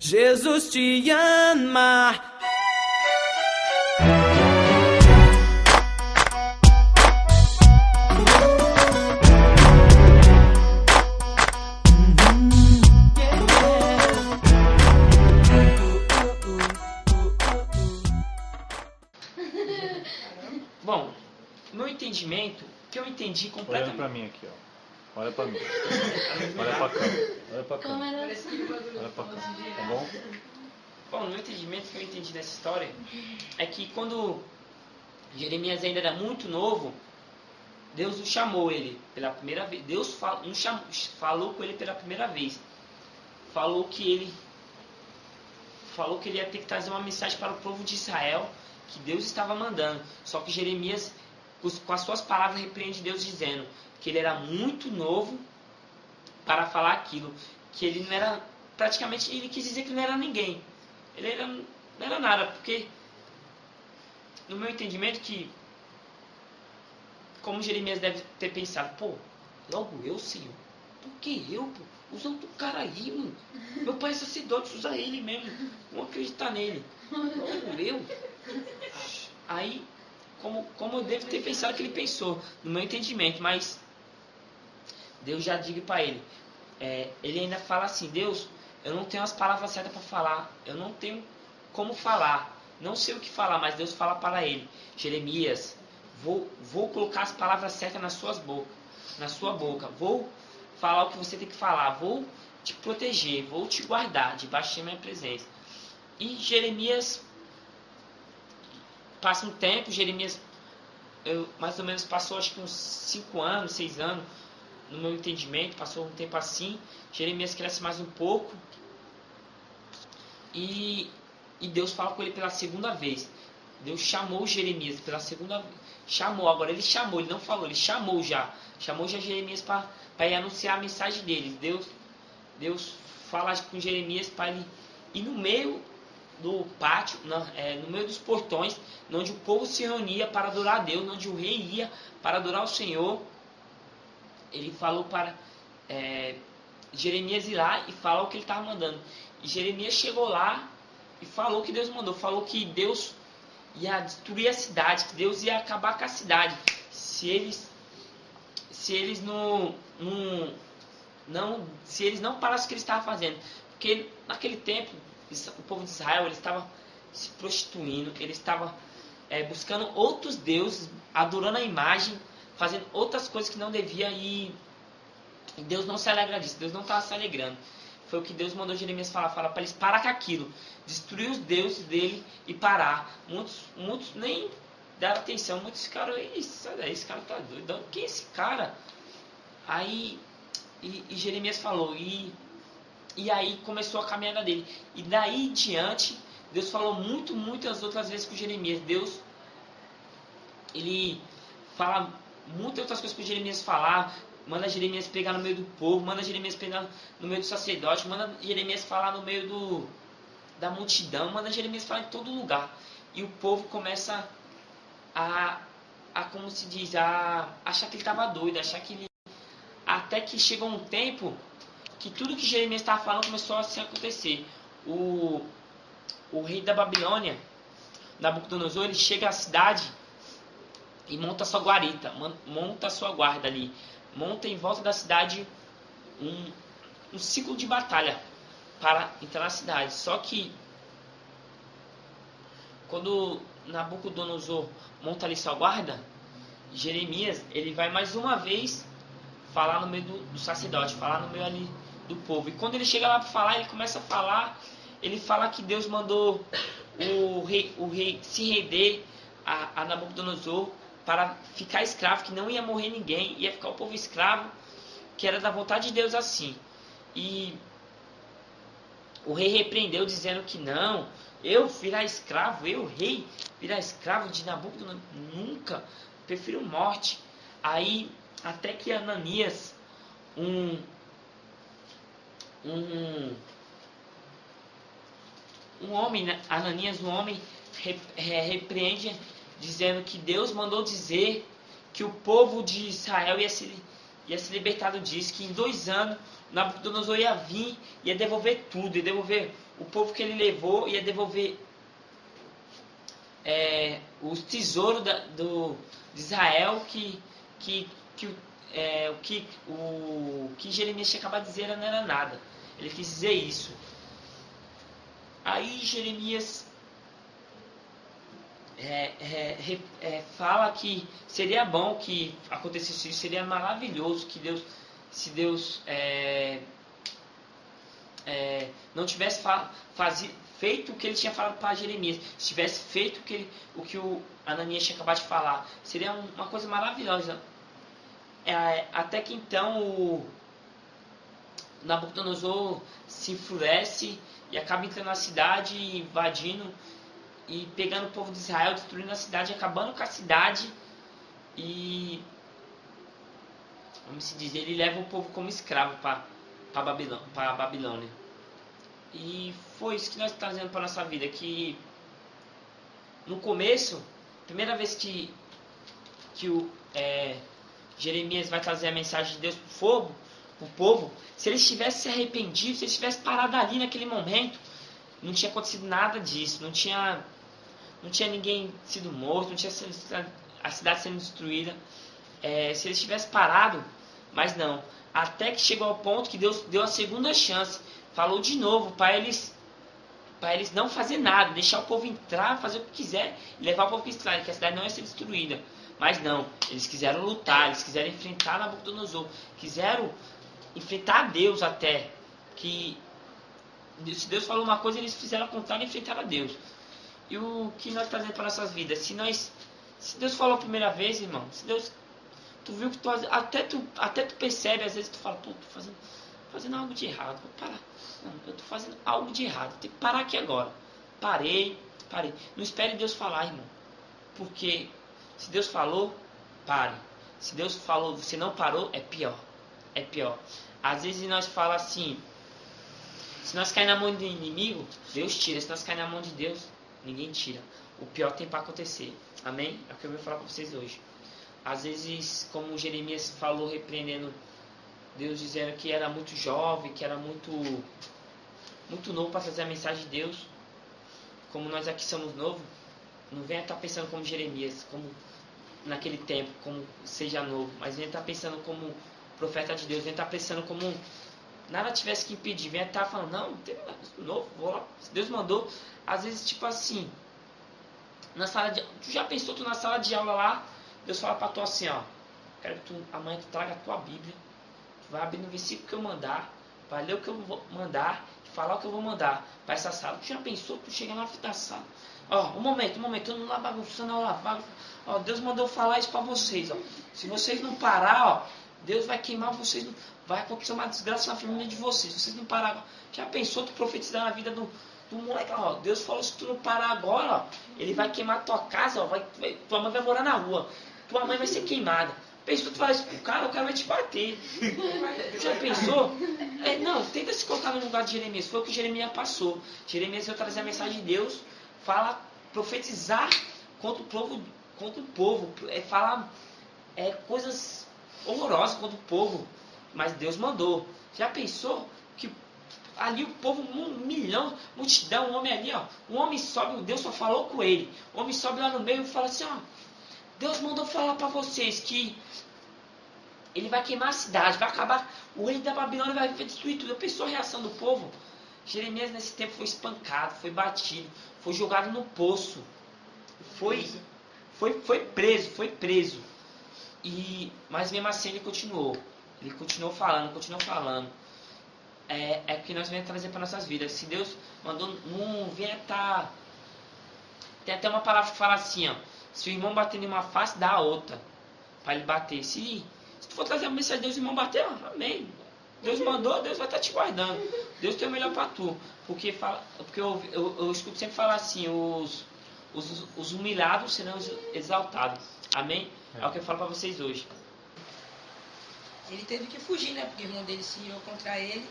Jesus te ama. Bom, meu entendimento, que eu entendi completamente. Olhando pra mim aqui, ó. Olha pra mim. Olha pra câmera. Olha pra câmera. Olha pra câmera. Tá bom? Bom, no meu entendimento, que eu entendi dessa história, é que quando Jeremias ainda era muito novo, Deus o chamou ele pela primeira vez. Deus falou com ele pela primeira vez. Falou que ele ia ter que trazer uma mensagem para o povo de Israel, que Deus estava mandando. Só que Jeremias, com as suas palavras, repreende Deus dizendo que ele era muito novo para falar aquilo, que ele não era, praticamente ele quis dizer que não era ninguém, não era nada, porque no meu entendimento que, como Jeremias deve ter pensado, pô, logo eu, Senhor, por que eu, pô? Usa outro cara aí, mano, meu pai é sacerdote, usa ele mesmo, vamos acreditar nele, logo eu. Aí, como eu devo ter pensado que ele pensou, no meu entendimento, mas Deus já diga para ele, ele ainda fala assim, Deus, eu não tenho as palavras certas para falar, eu não tenho como falar, não sei o que falar, mas Deus fala para ele, Jeremias, vou colocar as palavras certas na sua boca, vou falar o que você tem que falar, vou te proteger, vou te guardar debaixo da minha presença. E Jeremias, passa um tempo, Jeremias mais ou menos passou acho que uns 5 anos, 6 anos, no meu entendimento, passou um tempo assim, Jeremias cresce mais um pouco, e Deus fala com ele pela segunda vez. Deus chamou Jeremias pela segunda vez, ele não falou, ele chamou já Jeremias para ir anunciar a mensagem dele. Deus fala com Jeremias para ele ir no meio do pátio, no meio dos portões, onde o povo se reunia para adorar a Deus, onde o rei ia para adorar o Senhor. Ele falou para Jeremias ir lá e falar o que ele estava mandando. E Jeremias chegou lá e falou o que Deus mandou. Falou que Deus ia destruir a cidade, que Deus ia acabar com a cidade. Se eles não parassem o que eles estavam fazendo. Porque naquele tempo, o povo de Israel, ele estava se prostituindo, ele estava buscando outros deuses, adorando a imagem, fazendo outras coisas que não devia, e Deus não se alegra disso, Deus não estava se alegrando. Foi o que Deus mandou Jeremias falar para eles parar com aquilo, destruir os deuses dele e parar. Muitos nem deram atenção, muitos ficaram, esse cara tá doido, quem é esse cara? Aí e Jeremias falou, e aí começou a caminhada dele, e daí em diante Deus falou muitas outras vezes com Jeremias. Deus, ele fala muitas outras coisas para Jeremias falar, manda Jeremias pegar no meio do povo, manda Jeremias pegar no meio do sacerdote, manda Jeremias falar no meio da multidão, manda Jeremias falar em todo lugar. E o povo começa a como se diz, a achar que ele estava doido, até que chegou um tempo que tudo que Jeremias estava falando começou a se acontecer. O rei da Babilônia, Nabucodonosor, ele chega à cidade e monta sua guarita, monta sua guarda ali, monta em volta da cidade um ciclo de batalha para entrar na cidade. Só que quando Nabucodonosor monta ali sua guarda, Jeremias, ele vai mais uma vez falar no meio do sacerdote, falar no meio ali do povo. E quando ele chega lá para falar, ele começa a falar, ele fala que Deus mandou o rei se render a Nabucodonosor para ficar escravo, que não ia morrer ninguém, ia ficar o povo escravo, que era da vontade de Deus assim. E o rei repreendeu, dizendo que não, eu virar escravo, rei, virar escravo de Nabucodonosor, nunca, prefiro morte. Aí, até que Ananias, um homem, né? Ananias, um homem, repreende, dizendo que Deus mandou dizer que o povo de Israel ia se libertar disso, que em 2 anos Nabucodonosor ia vir, ia devolver tudo, ia devolver o povo que ele levou ia devolver os tesouros de Israel o que Jeremias tinha acabado de dizer não era nada. Ele quis dizer isso. Aí Jeremias fala que seria bom que acontecesse isso, seria maravilhoso que se Deus não tivesse feito o que ele tinha falado para Jeremias, se tivesse feito o que o Ananias tinha acabado de falar, seria uma coisa maravilhosa. Até que então o Nabucodonosor se enfurece e acaba entrando na cidade, invadindo e pegando o povo de Israel, destruindo a cidade, acabando com a cidade. E, vamos se dizer, ele leva o povo como escravo para a Babilônia. E foi isso que nós estamos trazendo para a nossa vida, que no começo, primeira vez que Jeremias vai trazer a mensagem de Deus para o povo, se eles tivessem se arrependido, se eles tivessem parado ali naquele momento, não tinha acontecido nada disso, não tinha ninguém sido morto, não tinha a cidade sendo destruída, se eles tivessem parado, mas não, até que chegou ao ponto que Deus deu a segunda chance, falou de novo para eles não fazer nada, deixar o povo entrar, fazer o que quiser, e levar o povo para Israel, que a cidade não ia ser destruída. Mas não, eles quiseram lutar, eles quiseram enfrentar Nabucodonosor, quiseram enfrentar a Deus até, que se Deus falou uma coisa, eles fizeram a contrária e enfrentaram a Deus. E o que nós trazemos para nossas vidas? Se Deus falou a primeira vez, irmão, se Deus, tu viu que até tu percebe, às vezes tu fala, pô, tô fazendo algo de errado, vou parar. Não, eu tô fazendo algo de errado, tem que parar aqui agora. Parei. Não espere Deus falar, irmão, porque se Deus falou, pare. Se Deus falou, você não parou, é pior. É pior. Às vezes nós falamos assim, se nós cair na mão do inimigo, Deus tira. Se nós cair na mão de Deus, ninguém tira. O pior tem para acontecer. Amém? É o que eu vou falar para vocês hoje. Às vezes, como Jeremias falou, repreendendo Deus, dizendo que era muito jovem, que era muito novo para trazer a mensagem de Deus. Como nós aqui somos novos, não venha estar pensando como Jeremias, como naquele tempo, como seja novo, mas venha estar pensando como profeta de Deus, venha estar pensando como nada tivesse que impedir, venha estar falando, não tem nada novo, vou lá, se Deus mandou. Às vezes, tipo assim, tu já pensou, tu na sala de aula lá, Deus fala para tu assim, ó, quero que amanhã tu traga a tua Bíblia, tu vai abrir no versículo que eu mandar, vai ler o que eu vou mandar, falar o que eu vou mandar para essa sala. Tu já pensou, tu chega na frente da sala, ó, um momento, eu não lá bagunçando, ó, Deus mandou falar isso para vocês, ó, se vocês não parar, ó, Deus vai queimar vocês, vai acontecer uma desgraça na família de vocês, se vocês não parar. Já pensou tu profetizar na vida do moleque, ó, Deus falou, se tu não parar agora, ó, ele vai queimar tua casa, ó, tua mãe vai morar na rua, tua mãe vai ser queimada. Pensou, tu fala isso pro cara, o cara vai te bater. Já pensou? Não, tenta se colocar no lugar de Jeremias. Foi o que Jeremias passou. Jeremias veio trazer a mensagem de Deus, profetizar contra o povo, falar coisas horrorosas contra o povo. Mas Deus mandou. Já pensou que ali o povo, 1 milhão, multidão, um homem ali, ó, um homem sobe, Deus só falou com ele. O homem sobe lá no meio e fala assim, ó, Deus mandou falar para vocês que ele vai queimar a cidade, vai acabar, o rei da Babilônia vai destruir tudo. Eu pensou a reação do povo? Jeremias nesse tempo foi espancado, foi batido, foi jogado no poço, foi preso. Mas mesmo assim ele continuou falando. É o que nós vamos trazer para nossas vidas. Se Deus mandou, não venha estar. Tem até uma palavra que fala assim, ó, se o irmão bater em uma face, dá a outra. Para ele bater. Se tu for trazer a mensagem de Deus, o irmão bater, ó, amém. Deus mandou, Deus vai estar te guardando. Deus tem o melhor para tu. Porque eu escuto sempre falar assim, os humilhados serão exaltados. Amém? É o que eu falo para vocês hoje. Ele teve que fugir, né? Porque o irmão dele se irou contra ele.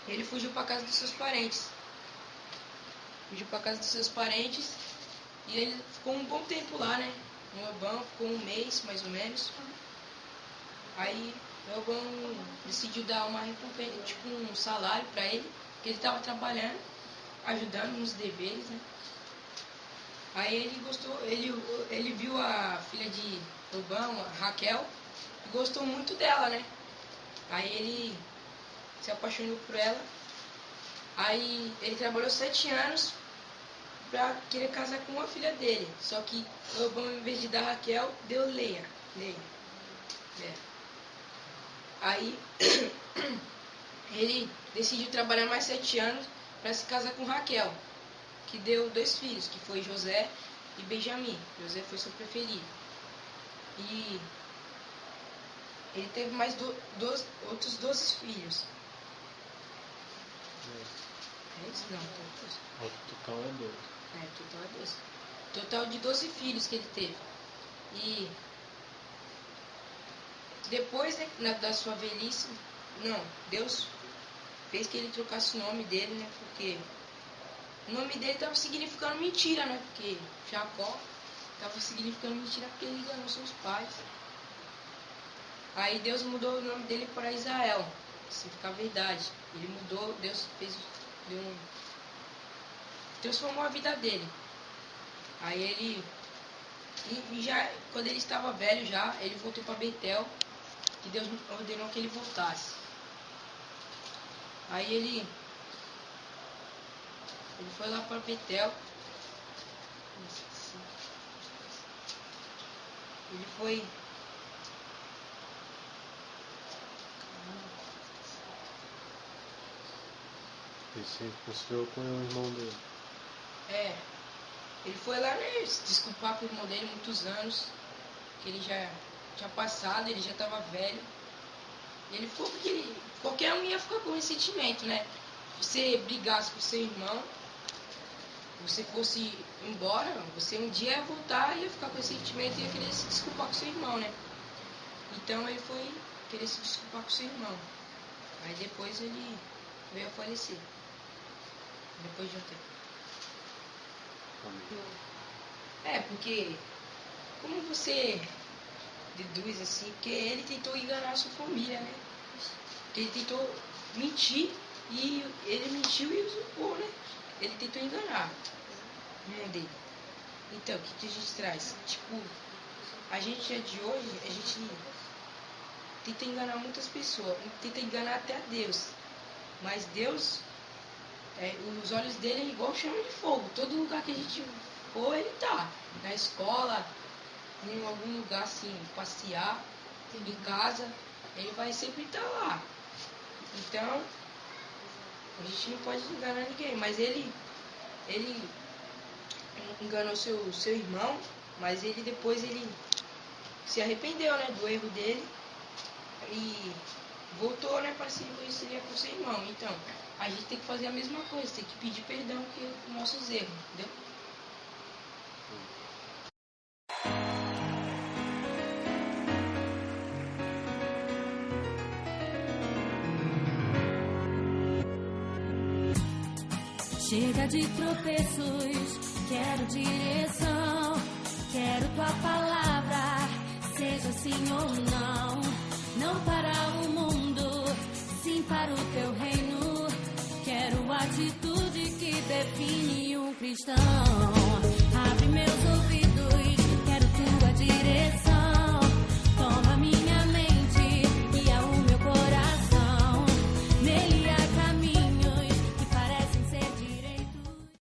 Ele fugiu para casa dos seus parentes. E ele ficou um bom tempo lá, né? Reoboão ficou 1 mês, mais ou menos. Aí Reoboão decidiu dar uma recompensa, tipo um salário para ele, que ele estava trabalhando, ajudando nos deveres, né? Aí ele gostou, ele viu a filha de Labão, a Raquel, e gostou muito dela, né? Aí ele se apaixonou por ela. Aí ele trabalhou 7 anos pra querer casar com uma filha dele. Só que Labão, em vez de dar Raquel, deu Leia. É. Aí ele decidiu trabalhar mais 7 anos para se casar com Raquel, que deu 2 filhos, que foi José e Benjamim. José foi seu preferido. E ele teve mais outros 12 filhos. É isso? Não, O total é 12. total é 12. Total de 12 filhos que ele teve. E depois, né, da sua velhice, Deus fez que ele trocasse o nome dele, né? Porque o nome dele estava significando mentira, né? Porque Jacó estava significando mentira porque ele enganou seus pais. Aí Deus mudou o nome dele para Israel, significa verdade. Ele mudou, Deus transformou a vida dele. Aí ele, já quando ele estava velho já, ele voltou para Betel, que Deus ordenou que ele voltasse. Aí ele foi lá para Betel. Ele foi. Ele se reconciliou com o irmão dele. Ele foi lá, né, se desculpar com o irmão dele muitos anos, que ele já tinha passado, ele já estava velho. E ele ficou porque qualquer um ia ficar com esse sentimento, né? Você brigasse com seu irmão, você fosse embora, você um dia ia voltar e ia ficar com esse sentimento e ia querer se desculpar com seu irmão, né? Então ele foi querer se desculpar com seu irmão. Aí depois ele veio a falecer. Depois de um tempo. Porque como você deduz assim, porque ele tentou enganar a sua família, né? Porque ele tentou mentir e ele mentiu e usurpou, né? Ele tentou enganar o irmão dele. Então, o que a gente traz? Tipo, a gente de hoje, a gente tenta enganar muitas pessoas, tenta enganar até a Deus. Mas Deus, os olhos dele é igual chama de fogo. Todo lugar que a gente for, ele tá. Na escola, em algum lugar assim, passear, em casa, ele vai sempre estar lá. Então, a gente não pode enganar ninguém. Mas ele enganou seu irmão, mas ele depois se arrependeu, né, do erro dele e voltou, né, para se reconciliar com seu irmão. Então, a gente tem que fazer a mesma coisa, tem que pedir perdão pelos nossos erros, entendeu? Chega de tropeços, quero direção, quero tua palavra, seja sim ou não. Não para o mundo, sim para o teu reino. Quero atitude que define um cristão. Abre meus olhos.